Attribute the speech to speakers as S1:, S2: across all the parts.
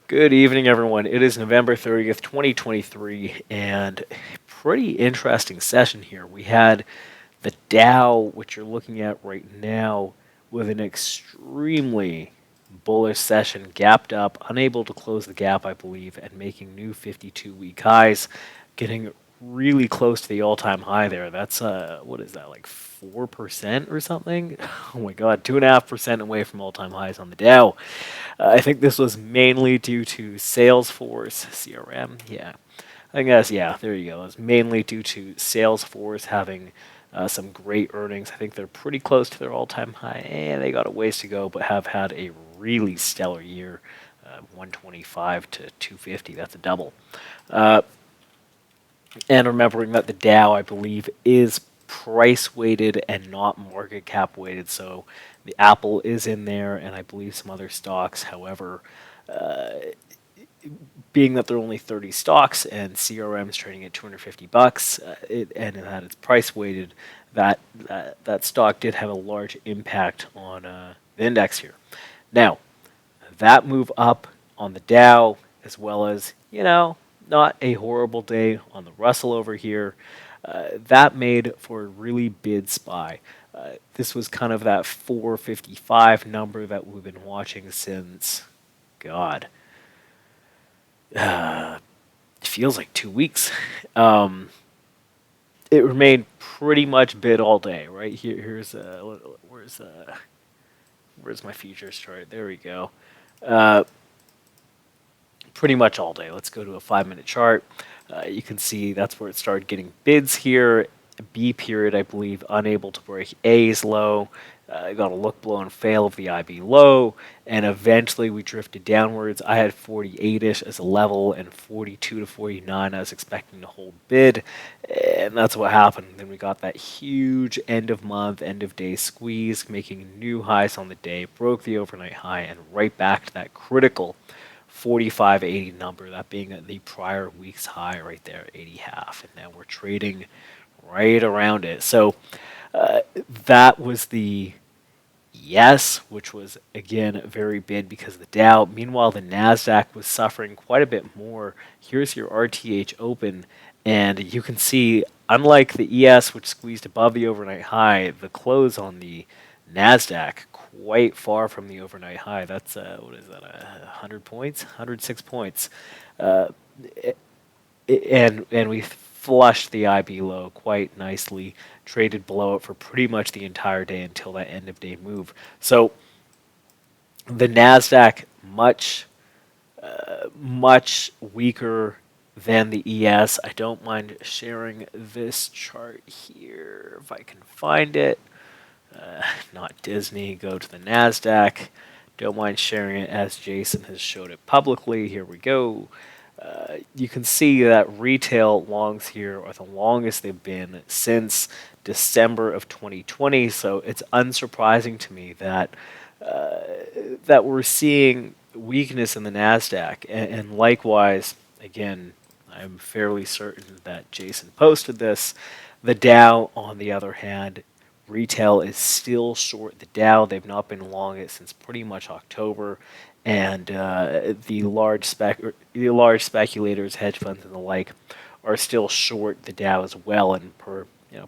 S1: Good evening, everyone. It is November 30th, 2023, and pretty interesting session here. We had the Dow, which you're looking at right now, with an extremely bullish session, gapped up, unable to close the gap, I believe, and making new 52-week highs, getting really close to the all-time high there. That's what is that, like 4% or something? Oh my God, 2.5% away from all-time highs on the Dow. I think this was mainly due to Salesforce CRM. Yeah, I guess yeah. There you go. It's mainly due to Salesforce having some great earnings. I think they're pretty close to their all-time high, and they got a ways to go, but have had a really stellar year. 125 to 250. That's a double. Uh, and remembering that the Dow, I believe, is price weighted and not market cap weighted. So the Apple is in there, and I believe some other stocks. However, uh, being that there are only 30 stocks and CRM is trading at $250, and that it's price weighted, that stock did have a large impact on the index here. Now, that move up on the Dow, as well as, not a horrible day on the Russell over here, that made for a really bid SPY. This was kind of that 455 number that we've been watching since, God, it feels like 2 weeks. Um, it remained pretty much bid all day, right? Where's my futures chart? There we go. Uh, Pretty much all day. Let's go to a 5-minute chart. You can see that's where it started getting bids here. B period, I believe, unable to break A's low. Got a look below and fail of the IB low, and eventually we drifted downwards. I had 48-ish as a level and 42 to 49 I was expecting to hold bid, and that's what happened. Then we got that huge end of month, end of day squeeze, making new highs on the day, broke the overnight high, and right back to that critical 45.80 number, that being the prior week's high right there, 80.5, and now we're trading right around it. So that was the yes, which was again very big because of the Dow. Meanwhile, the Nasdaq was suffering quite a bit more. Here's your RTH open, and you can see, unlike the ES, which squeezed above the overnight high, the close on the Nasdaq quite far from the overnight high. That's what is that? 100 points, 106 points, uh, and we flushed the IB low quite nicely. Traded below it for pretty much the entire day until that end of day move. So the Nasdaq much weaker than the ES. I don't mind sharing this chart here if I can find it. Not Disney, go to the NASDAQ. Don't mind sharing it as Jason has showed it publicly. Here we go. You can see that retail longs here are the longest they've been since December of 2020. So it's unsurprising to me that that we're seeing weakness in the Nasdaq, and likewise, again, I'm fairly certain that Jason posted this. The Dow, on the other hand, retail is still short the Dow. They've not been long it since pretty much October, and the large speculators, hedge funds, and the like are still short the Dow as well. And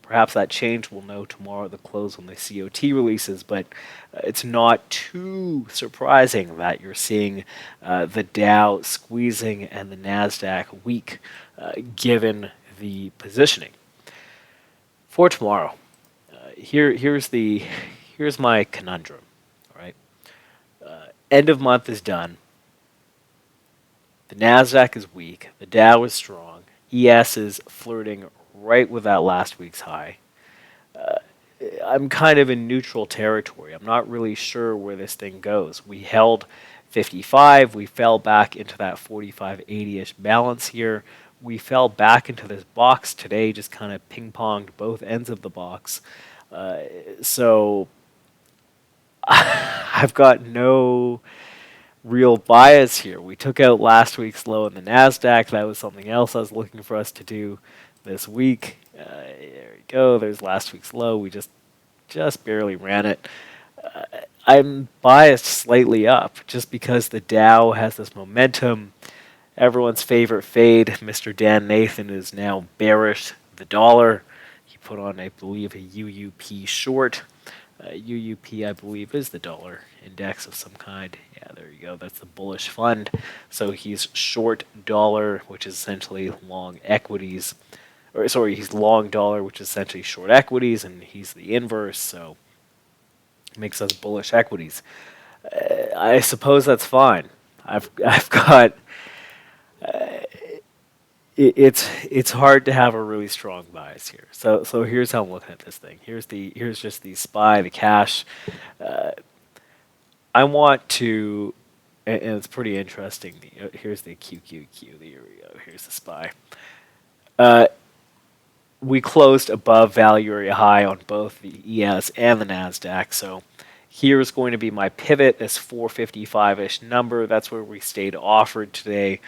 S1: perhaps that change we'll know tomorrow at the close when the COT releases. But it's not too surprising that you're seeing the Dow squeezing and the Nasdaq weak, given the positioning for tomorrow. Here's my conundrum. All right, end of month is done. The Nasdaq is weak. The Dow is strong. ES is flirting right with that last week's high. I'm kind of in neutral territory. I'm not really sure where this thing goes. We held 55. We fell back into that 45.80-ish balance here. We fell back into this box today, just kind of ping-ponged both ends of the box. So I've got no real bias here. We took out last week's low in the NASDAQ. That was something else I was looking for us to do this week. There we go. There's last week's low. We just barely ran it. I'm biased slightly up just because the Dow has this momentum. Everyone's favorite fade, Mr. Dan Nathan, is now bearish the dollar. He put on, I believe, a UUP short. UUP, I believe, is the dollar index of some kind. Yeah, there you go. That's the bullish fund. So he's short dollar, which is essentially long equities. Or sorry, he's long dollar, which is essentially short equities, and he's the inverse. So it makes us bullish equities. I suppose that's fine. I've got it's hard to have a really strong bias here. So here's how I'm looking at this thing. Here's just the SPY, the cash. I want to, and it's pretty interesting. Here's the QQQ. Here we go. Here's the SPY. We closed above value area high on both the ES and the NASDAQ. So here's going to be my pivot, this 455-ish number. That's where we stayed offered today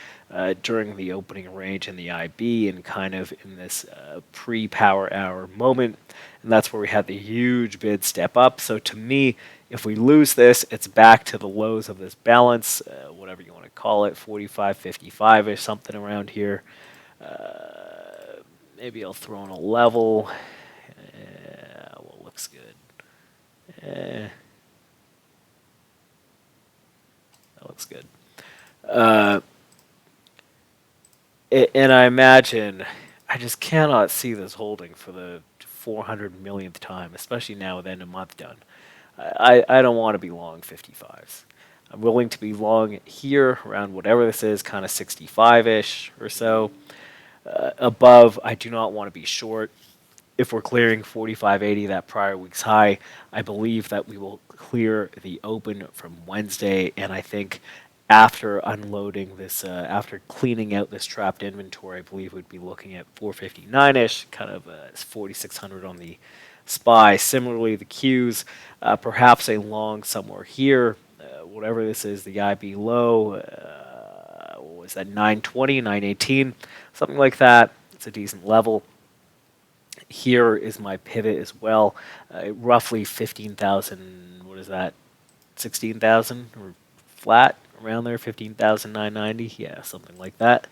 S1: during the opening range in the IB and kind of in this pre-power hour moment. And that's where we had the huge bid step up. So to me, if we lose this, it's back to the lows of this balance, whatever you want to call it, 45, 55-ish, something around here. Maybe I'll throw in a level. What looks good? That looks good. And I imagine, I just cannot see this holding for the 400 millionth time, especially now with end of month done. I don't want to be long 55s. I'm willing to be long here around whatever this is, kind of 65-ish or so. Above, I do not want to be short. If we're clearing 45.80, that prior week's high, I believe that we will clear the open from Wednesday. And I think after unloading this, after cleaning out this trapped inventory, I believe we'd be looking at 459-ish, kind of 4,600 on the SPY. Similarly, the Qs, perhaps a long somewhere here, whatever this is, the IB low. What was that, 920, 918, something like that. It's a decent level. Here is my pivot as well, roughly 15,000, what is that, 16,000 or flat around there, 15,990, yeah, something like that.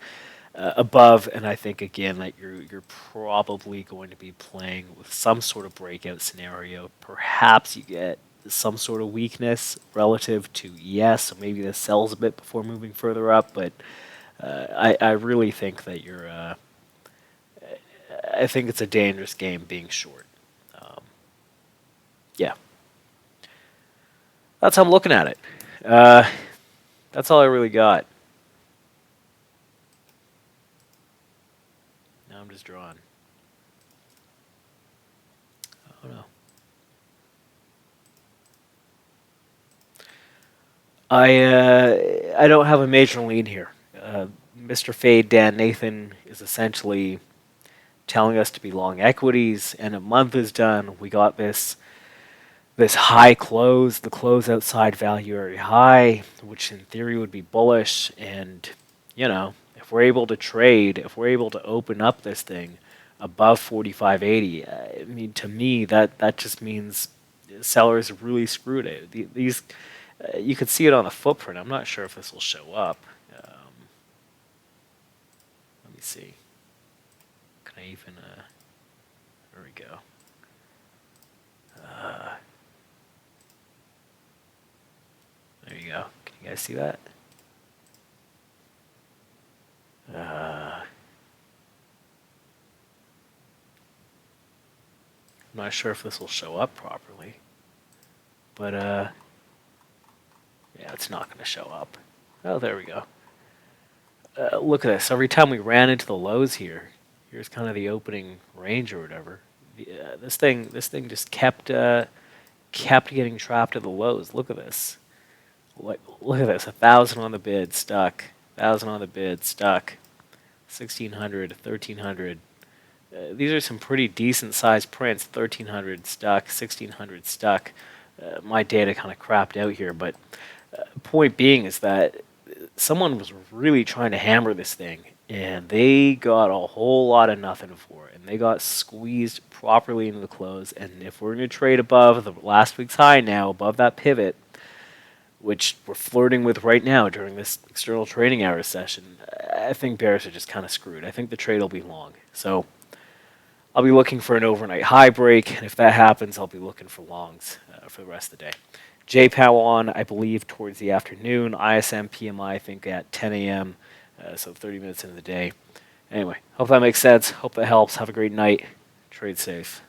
S1: Above, and I think again that you're probably going to be playing with some sort of breakout scenario. Perhaps you get some sort of weakness relative to ES, so maybe this sells a bit before moving further up, but I really think that I think it's a dangerous game being short. Yeah. That's how I'm looking at it. That's all I really got. Now I'm just drawing. Oh no. I don't have a major lean here. Mr. Fade Dan Nathan is essentially telling us to be long equities, and a month is done. We got this high close, the close outside value area high, which in theory would be bullish. And if we're able to trade, if we're able to open up this thing above 45.80, I mean, to me that just means sellers have really screwed it. These you can see it on the footprint. I'm not sure if this will show up. Let me see. Can I even? There we go. There you go. Can you guys see that? I'm not sure if this will show up properly, but yeah, it's not going to show up. Oh, there we go. Look at this. Every time we ran into the lows here, here's kind of the opening range or whatever. This thing just kept getting trapped at the lows. Look at this. Look at this. 1,000 on the bid, stuck. 1,000 on the bid, stuck. 1,600, 1,300. These are some pretty decent sized prints. 1,300 stuck, 1,600 stuck. My data kind of crapped out here, but point being is that someone was really trying to hammer this thing and they got a whole lot of nothing for it, and they got squeezed properly into the close. And if we're going to trade above the last week's high now, above that pivot, which we're flirting with right now during this external trading hours session, I think bears are just kind of screwed. I think the trade will be long. So I'll be looking for an overnight high break, and if that happens, I'll be looking for longs for the rest of the day. JPOW on, I believe, towards the afternoon. ISM PMI, I think, at 10 a.m., so 30 minutes into the day. Anyway, hope that makes sense. Hope that helps. Have a great night. Trade safe.